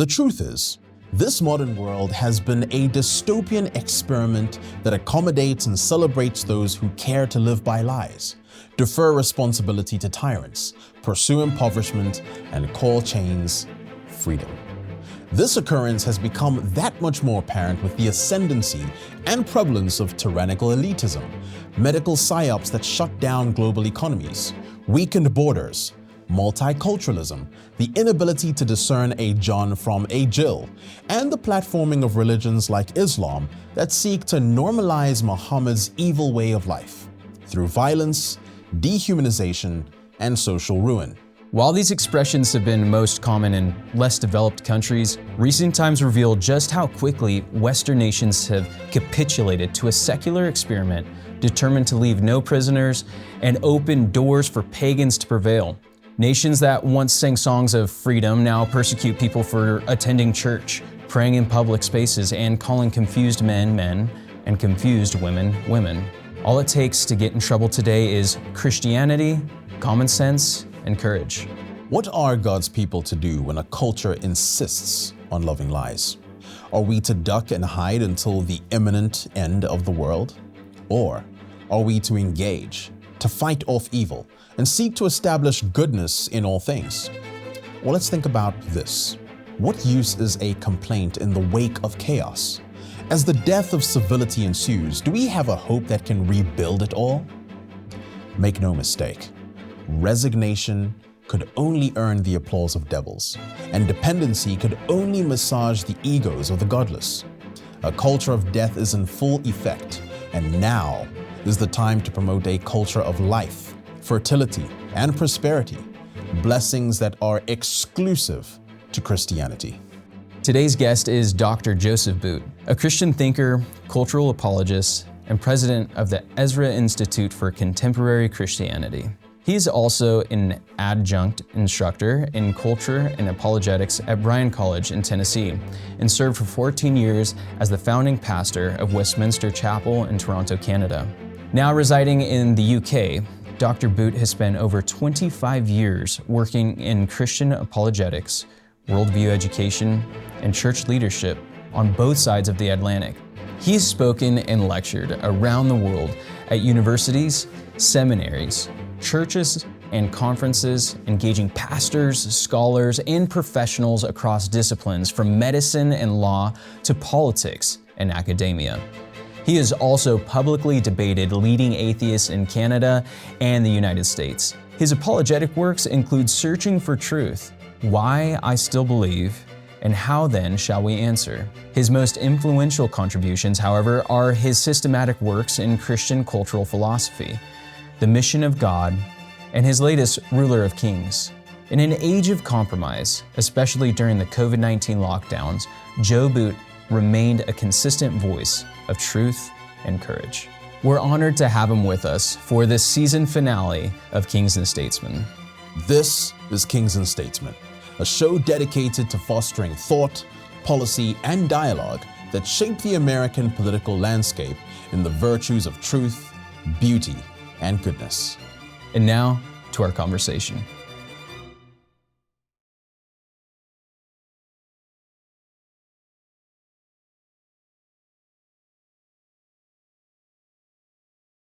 The truth is, this modern world has been a dystopian experiment that accommodates and celebrates those who care to live by lies, defer responsibility to tyrants, pursue impoverishment, and call chains freedom. This occurrence has become that much more apparent with the ascendancy and prevalence of tyrannical elitism, medical psyops that shut down global economies, weakened borders, multiculturalism, the inability to discern a John from a Jill, and the platforming of religions like Islam that seek to normalize Muhammad's evil way of life through violence, dehumanization, and social ruin. While these expressions have been most common in less developed countries, recent times reveal just how quickly Western nations have capitulated to a secular experiment determined to leave no prisoners and open doors for pagans to prevail. Nations that once sang songs of freedom now persecute people for attending church, praying in public spaces, and calling confused men, men, and confused women, women. All it takes to get in trouble today is Christianity, common sense, and courage. What are God's people to do when a culture insists on loving lies? Are we to duck and hide until the imminent end of the world? Or are we to engage, to fight off evil, and seek to establish goodness in all things? Well, let's think about this. What use is a complaint in the wake of chaos? As the death of civility ensues, do we have a hope that can rebuild it all? Make no mistake, resignation could only earn the applause of devils, and dependency could only massage the egos of the godless. A culture of death is in full effect, and now is the time to promote a culture of life, fertility, and prosperity, blessings that are exclusive to Christianity. Today's guest is Dr. Joseph Boot, a Christian thinker, cultural apologist, and president of the Ezra Institute for Contemporary Christianity. He is also an adjunct instructor in culture and apologetics at Bryan College in Tennessee, and served for 14 years as the founding pastor of Westminster Chapel in Toronto, Canada. Now residing in the UK, Dr. Boot has spent over 25 years working in Christian apologetics, worldview education, and church leadership on both sides of the Atlantic. He's spoken and lectured around the world at universities, seminaries, churches, and conferences, engaging pastors, scholars, and professionals across disciplines from medicine and law to politics and academia. He has also publicly debated leading atheists in Canada and the United States. His apologetic works include Searching for Truth, Why I Still Believe, and How Then Shall We Answer. His most influential contributions, however, are his systematic works in Christian cultural philosophy, The Mission of God, and his latest Ruler of Kings. In an age of compromise, especially during the COVID-19 lockdowns, Joe Boot remained a consistent voice of truth and courage. We're honored to have him with us for this season finale of Kings and Statesmen. This is Kings and Statesmen, a show dedicated to fostering thought, policy, and dialogue that shape the American political landscape in the virtues of truth, beauty, and goodness. And now to our conversation.